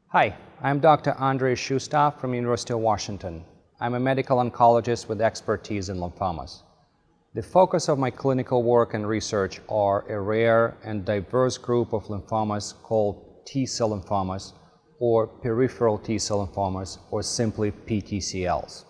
Hi, I'm Dr. Shustov from University of Washington. I'm a medical oncologist with expertise in lymphomas. The focus of my clinical work and research are a rare and diverse group of lymphomas called T-cell lymphomas or peripheral T-cell lymphomas, or simply PTCLs.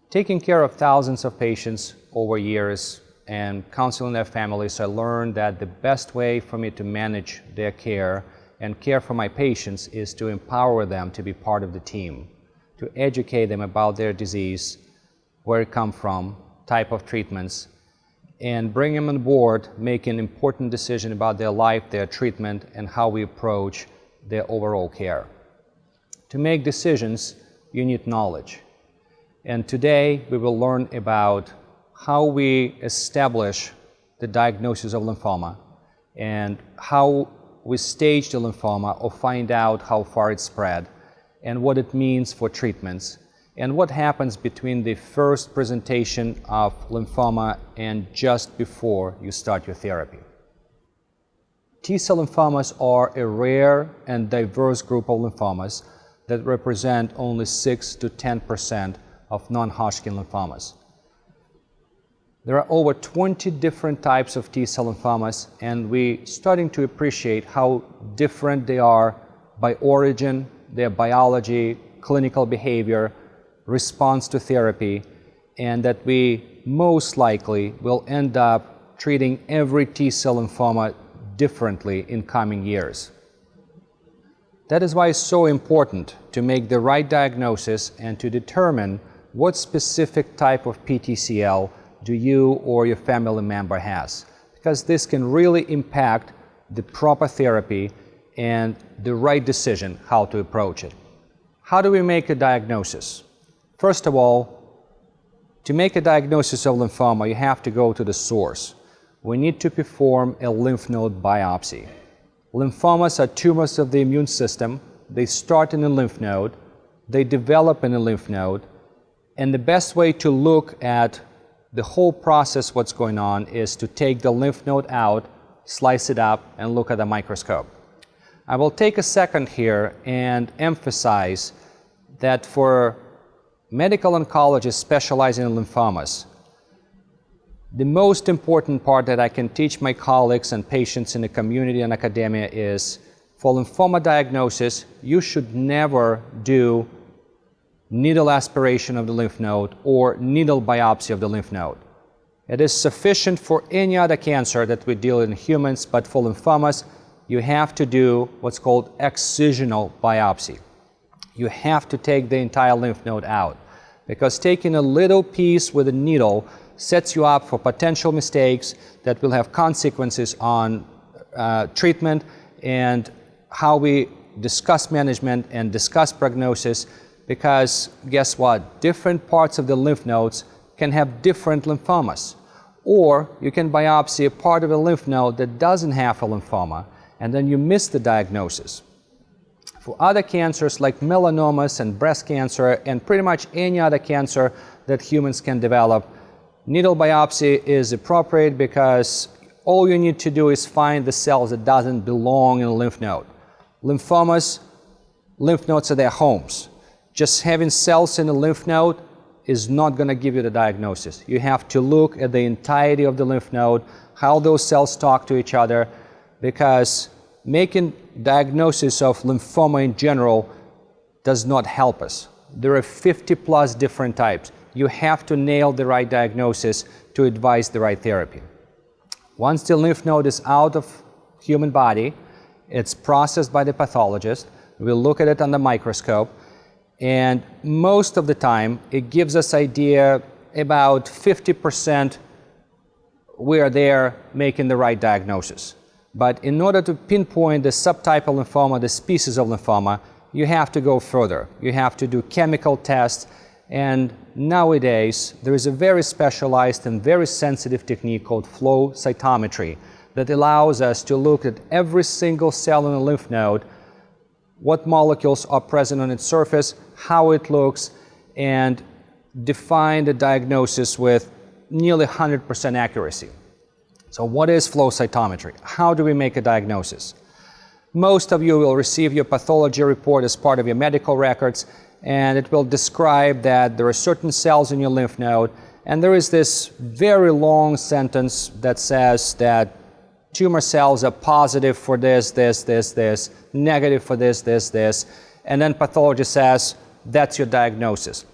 Taking care of thousands of patients over years and counseling their families, I learned that the best way for me to manage their care and care for my patients is to empower them to be part of the team, to educate them about their disease, where it comes from, type of treatments, and bring them on board, making important decisions about their life, their treatment, and how we approach their overall care. To make decisions, you need knowledge. And today, we will learn about how we establish the diagnosis of lymphoma and how we stage the lymphoma or find out how far it's spread and what it means for treatments and what happens between the first presentation of lymphoma and just before you start your therapy. T-cell lymphomas are a rare and diverse group of lymphomas that represent only 6 to 10% of non-Hodgkin lymphomas. There are over 20 different types of T-cell lymphomas, and we're starting to appreciate how different they are by origin, their biology, clinical behavior, response to therapy, and that we most likely will end up treating every T-cell lymphoma differently in coming years. That is why it's so important to make the right diagnosis and to determine what specific type of PTCL do you or your family member has, because this can really impact the proper therapy and the right decision how to approach it. How do we make a diagnosis? First of all, to make a diagnosis of lymphoma, you have to go to the source. We need to perform a lymph node biopsy. Lymphomas are tumors of the immune system. They start in a lymph node, they develop in a lymph node, and the best way to look at the whole process, what's going on, is to take the lymph node out, slice it up, and look at the microscope. I will take a second here and emphasize that for medical oncologists specializing in lymphomas, the most important part that I can teach my colleagues and patients in the community and academia is, for lymphoma diagnosis, you should never do needle aspiration of the lymph node or needle biopsy of the lymph node. It is sufficient for any other cancer that we deal in humans, but for lymphomas, you have to do what's called excisional biopsy. You have to take the entire lymph node out, because taking a little piece with a needle sets you up for potential mistakes that will have consequences on treatment and how we discuss management and discuss prognosis, because guess what? Different parts of the lymph nodes can have different lymphomas. Or you can biopsy a part of a lymph node that doesn't have a lymphoma, and then you miss the diagnosis. For other cancers like melanomas and breast cancer and pretty much any other cancer that humans can develop, needle biopsy is appropriate because all you need to do is find the cells that doesn't belong in a lymph node. Lymphomas, lymph nodes are their homes. Just having cells in a lymph node is not going to give you the diagnosis. You have to look at the entirety of the lymph node, how those cells talk to each other, because making diagnosis of lymphoma in general does not help us. There are 50+ different types. You have to nail the right diagnosis to advise the right therapy. Once the lymph node is out of human body, it's processed by the pathologist. We'll look at it on the microscope, and most of the time it gives us idea about 50% we are there making the right diagnosis. But in order to pinpoint the subtype of lymphoma, the species of lymphoma, you have to go further. You have to do chemical tests, and nowadays there is a very specialized and very sensitive technique called flow cytometry that allows us to look at every single cell in a lymph node, what molecules are present on its surface, how it looks, and define the diagnosis with nearly 100% accuracy. So what is flow cytometry? How do we make a diagnosis? Most of you will receive your pathology report as part of your medical records, and it will describe that there are certain cells in your lymph node, and there is this very long sentence that says that tumor cells are positive for this, negative for this, and then pathology says, that's your diagnosis.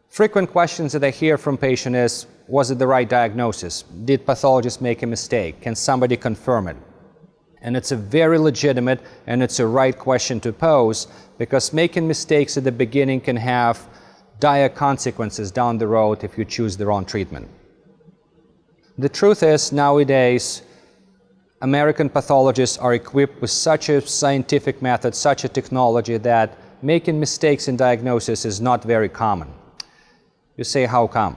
Frequent questions that I hear from patients is, was it the right diagnosis? Did pathologist make a mistake? Can somebody confirm it? And it's a very legitimate and it's a right question to pose, because making mistakes at the beginning can have dire consequences down the road if you choose the wrong treatment. The truth is, nowadays, American pathologists are equipped with such a scientific method, such a technology, that making mistakes in diagnosis is not very common. You say, how come?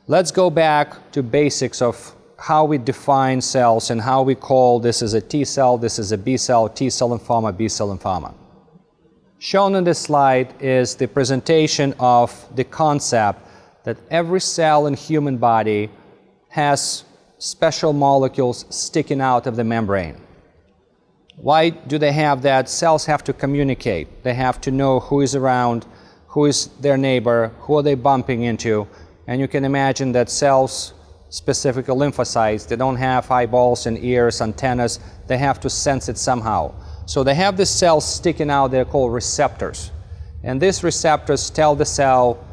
Let's go back to basics of how we define cells and how we call this is a T cell, this is a B cell, T cell lymphoma, B cell lymphoma. Shown on this slide is the presentation of the concept that every cell in human body has special molecules sticking out of the membrane. Why do they have that? Cells have to communicate. They have to know who is around, who is their neighbor, who are they bumping into. And you can imagine that cells, specifically lymphocytes, they don't have eyeballs and ears, antennas. They have to sense it somehow. So they have these cells sticking out, they're called receptors. And these receptors tell the cell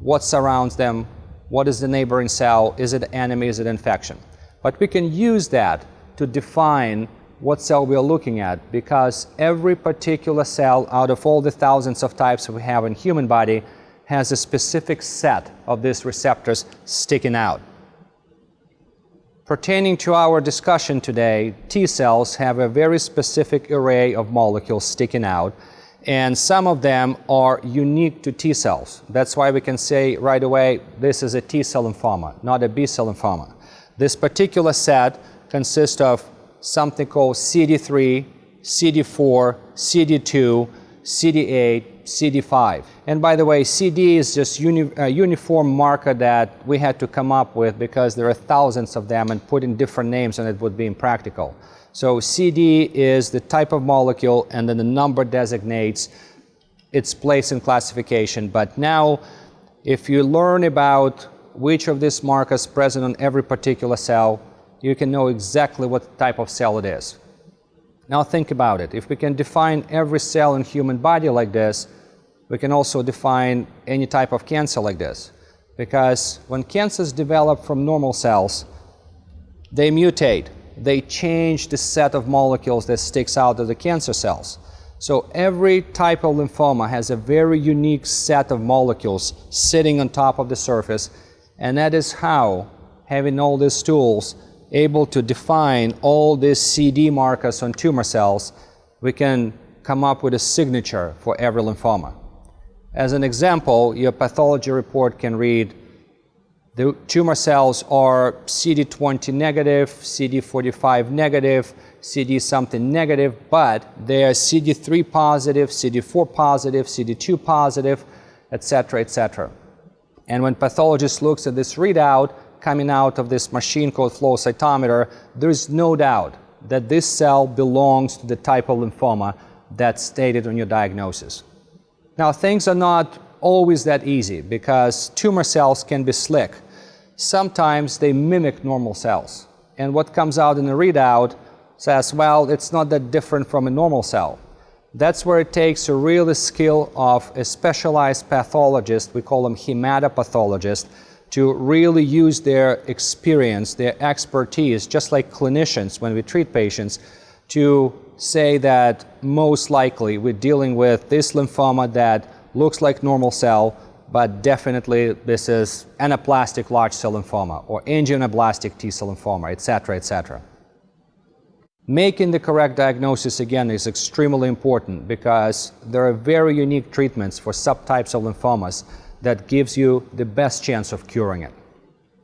what surrounds them, what is the neighboring cell, is it enemy, is it infection. But we can use that to define what cell we are looking at, because every particular cell out of all the thousands of types we have in human body has a specific set of these receptors sticking out. Pertaining to our discussion today, T cells have a very specific array of molecules sticking out, and some of them are unique to T cells. That's why we can say right away, this is a T cell lymphoma, not a B cell lymphoma. This particular set consists of something called CD3, CD4, CD2, CD8, CD5. And by the way, CD is just a uniform marker that we had to come up with because there are thousands of them, and putting different names on it would be impractical. So CD is the type of molecule, and then the number designates its place in classification. But now, if you learn about which of these markers present on every particular cell, you can know exactly what type of cell it is. Now think about it. If we can define every cell in human body like this, we can also define any type of cancer like this. Because when cancers develop from normal cells, they mutate. They change the set of molecules that sticks out of the cancer cells. So every type of lymphoma has a very unique set of molecules sitting on top of the surface, and that is how, having all these tools, able to define all these CD markers on tumor cells, we can come up with a signature for every lymphoma. As an example, your pathology report can read the tumor cells are CD20 negative, CD45 negative, CD something negative, but they are CD3 positive, CD4 positive, CD2 positive, etc., etc. And when pathologist looks at this readout coming out of this machine called flow cytometer, there is no doubt that this cell belongs to the type of lymphoma that's stated on your diagnosis. Now, things are not always that easy because tumor cells can be slick. Sometimes they mimic normal cells. And what comes out in the readout says, well, it's not that different from a normal cell. That's where it takes a real skill of a specialized pathologist, we call them hematopathologist, to really use their experience, their expertise, just like clinicians when we treat patients, to say that most likely we're dealing with this lymphoma that looks like normal cell, but definitely this is anaplastic large cell lymphoma or angioimmunoblastic T cell lymphoma, etc., etc. Making the correct diagnosis, again, is extremely important because there are very unique treatments for subtypes of lymphomas that gives you the best chance of curing it.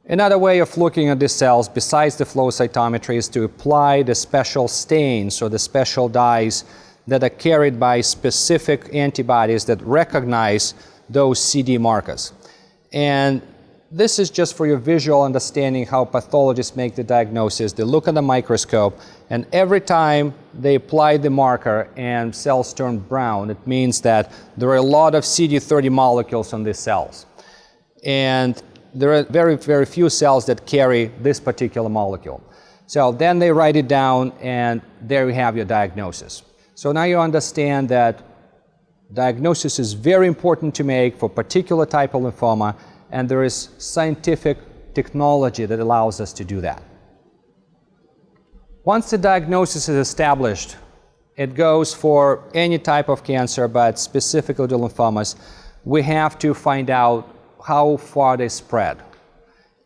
Another way of looking at these cells, besides the flow cytometry, is to apply the special stains or the special dyes that are carried by specific antibodies that recognize those CD markers. And this is just for your visual understanding how pathologists make the diagnosis. They look at the microscope, and every time they apply the marker and cells turn brown, it means that there are a lot of CD30 molecules on these cells. And there are very, very few cells that carry this particular molecule. So then they write it down, and there you have your diagnosis. So now you understand that diagnosis is very important to make for a particular type of lymphoma, and there is scientific technology that allows us to do that. Once the diagnosis is established, it goes for any type of cancer, but specifically to lymphomas, we have to find out how far they spread.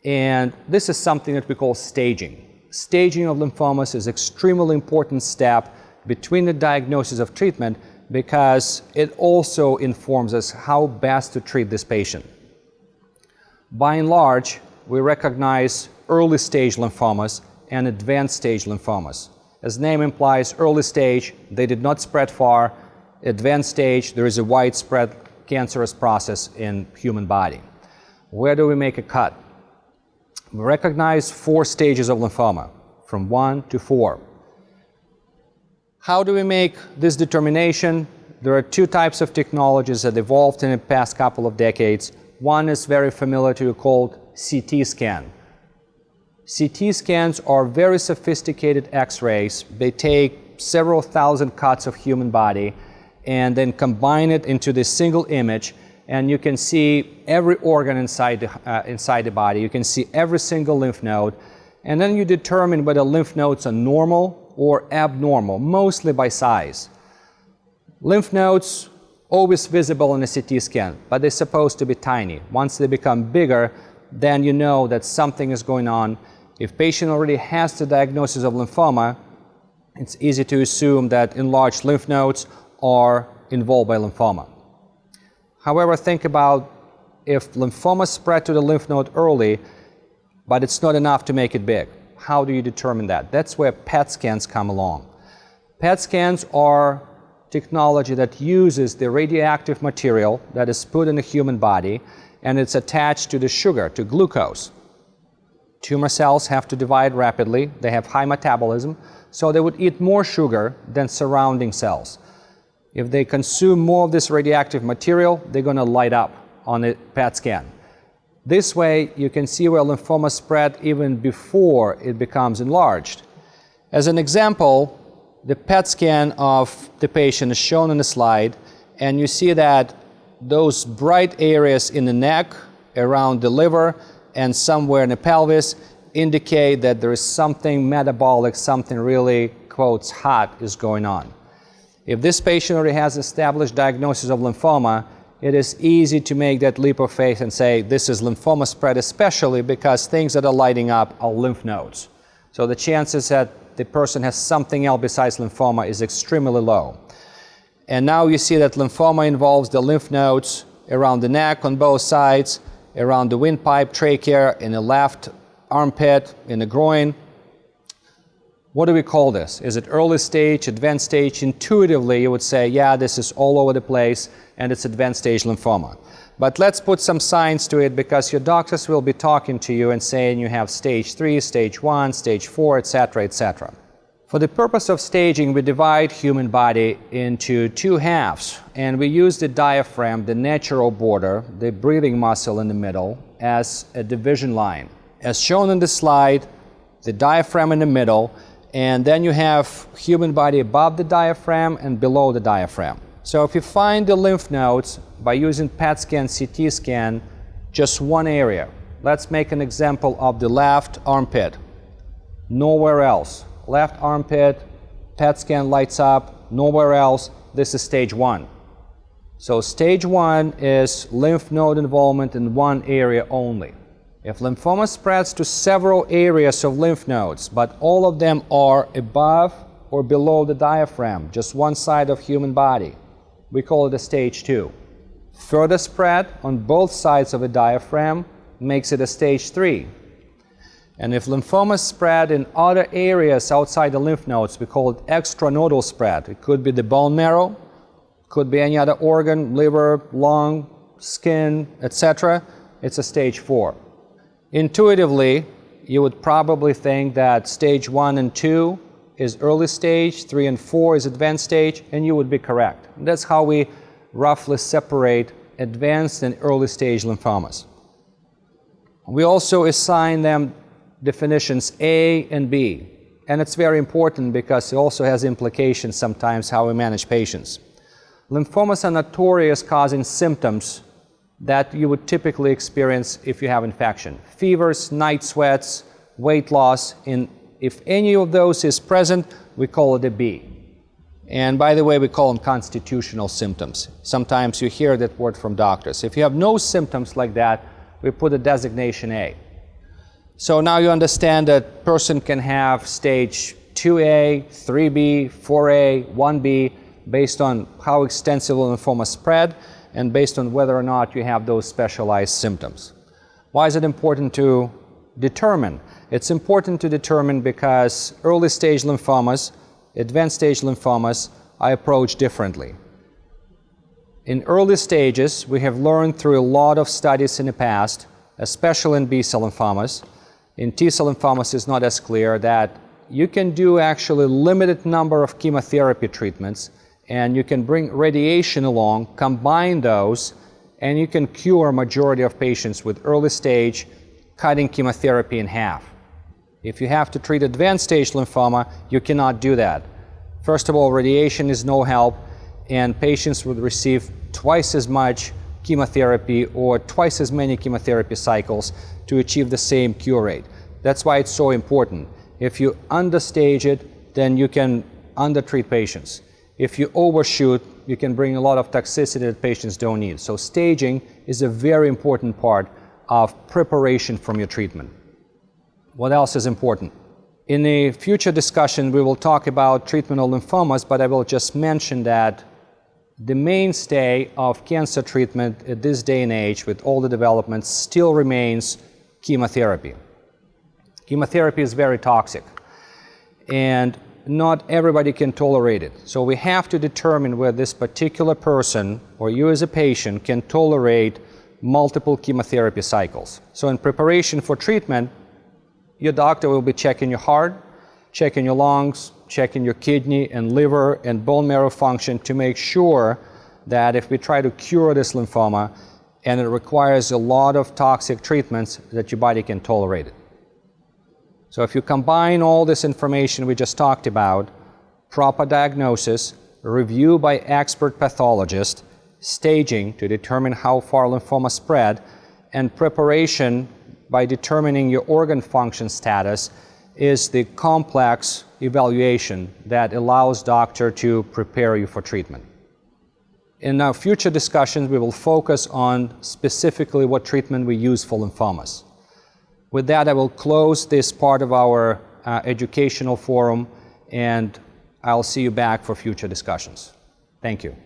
And this is something that we call staging. Staging of lymphomas is an extremely important step between the diagnosis of treatment, because it also informs us how best to treat this patient. By and large, we recognize early stage lymphomas and advanced stage lymphomas. As name implies, early stage, they did not spread far. Advanced stage, there is a widespread cancerous process in human body. Where do we make a cut? We recognize 4 stages of lymphoma, from 1 to 4. How do we make this determination? There are 2 types of technologies that evolved in the past couple of decades. One is very familiar to you, called CT scan. CT scans are very sophisticated X-rays. They take several thousand cuts of human body and then combine it into this single image, and you can see every organ inside the body. You can see every single lymph node, and then you determine whether lymph nodes are normal or abnormal, mostly by size. Lymph nodes always visible in a CT scan, but they're supposed to be tiny. Once they become bigger, then you know that something is going on. If patient already has the diagnosis of lymphoma, it's easy to assume that enlarged lymph nodes are involved by lymphoma. However, think about if lymphoma spread to the lymph node early, but it's not enough to make it big. How do you determine that? That's where PET scans come along. PET scans are technology that uses the radioactive material that is put in the human body, and it's attached to the sugar, to glucose. Tumor cells have to divide rapidly. They have high metabolism, so they would eat more sugar than surrounding cells. If they consume more of this radioactive material, they're going to light up on a PET scan. This way, you can see where lymphoma spread even before it becomes enlarged. As an example, the PET scan of the patient is shown on the slide, and you see that those bright areas in the neck, around the liver, and somewhere in the pelvis indicate that there is something metabolic, something really, quotes, hot is going on. If this patient already has established diagnosis of lymphoma, it is easy to make that leap of faith and say this is lymphoma spread, especially because things that are lighting up are lymph nodes. So the chances that the person has something else besides lymphoma is extremely low. And now you see that lymphoma involves the lymph nodes around the neck on both sides, around the windpipe, trachea, in the left armpit, in the groin. What do we call this? Is it early stage, advanced stage? Intuitively, you would say, yeah, this is all over the place, and it's advanced stage lymphoma. But let's put some science to it, because your doctors will be talking to you and saying you have stage 3, stage 1, stage 4, etc., etc. For the purpose of staging, we divide human body into 2 halves, and we use the diaphragm, the natural border, the breathing muscle in the middle, as a division line. As shown in the slide, the diaphragm in the middle, and then you have human body above the diaphragm and below the diaphragm. So if you find the lymph nodes by using PET scan, CT scan, just one area. Let's make an example of the left armpit. Nowhere else. Left armpit, PET scan lights up, nowhere else. This is stage 1. So stage 1 is lymph node involvement in one area only. If lymphoma spreads to several areas of lymph nodes, but all of them are above or below the diaphragm, just one side of human body, we call it a stage 2. Further spread on both sides of the diaphragm makes it a stage 3. And if lymphomas spread in other areas outside the lymph nodes, we call it extranodal spread. It could be the bone marrow, could be any other organ, liver, lung, skin, etc. It's a stage 4. Intuitively, you would probably think that stage 1 and 2 is early stage, 3 and 4 is advanced stage, and you would be correct. That's how we roughly separate advanced and early stage lymphomas. We also assign them definitions A and B, and it's very important because it also has implications sometimes how we manage patients. Lymphomas are notorious causing symptoms that you would typically experience if you have infection. Fevers, night sweats, weight loss, and if any of those is present, we call it a B. And by the way, we call them constitutional symptoms. Sometimes you hear that word from doctors. If you have no symptoms like that, we put a designation A. So now you understand that person can have stage 2A, 3B, 4A, 1B, based on how extensive lymphoma spread and based on whether or not you have those specialized symptoms. Why is it important to determine? It's important to determine because early stage lymphomas, advanced stage lymphomas are approached differently. In early stages, we have learned through a lot of studies in the past, especially in B-cell lymphomas. In T-cell lymphomas, it's not as clear that you can do actually limited number of chemotherapy treatments, and you can bring radiation along, combine those, and you can cure a majority of patients with early stage, cutting chemotherapy in half. If you have to treat advanced stage lymphoma, you cannot do that. First of all, radiation is no help, and patients would receive twice as much chemotherapy or twice as many chemotherapy cycles to achieve the same cure rate. That's why it's so important. If you understage it, then you can undertreat patients. If you overshoot, you can bring a lot of toxicity that patients don't need. So staging is a very important part of preparation from your treatment. What else is important? In a future discussion, we will talk about treatment of lymphomas, but I will just mention that the mainstay of cancer treatment at this day and age, with all the developments, still remains chemotherapy. Chemotherapy is very toxic, and not everybody can tolerate it. So we have to determine whether this particular person, or you as a patient, can tolerate multiple chemotherapy cycles. So in preparation for treatment, your doctor will be checking your heart, checking your lungs, checking your kidney and liver and bone marrow function to make sure that if we try to cure this lymphoma and it requires a lot of toxic treatments, that your body can tolerate it. So if you combine all this information we just talked about, proper diagnosis, review by expert pathologist, staging to determine how far lymphoma spread, and preparation by determining your organ function status, is the complex evaluation that allows doctor to prepare you for treatment. In our future discussions, we will focus on specifically what treatment we use for lymphomas. With that, I will close this part of our educational forum, and I'll see you back for future discussions. Thank you.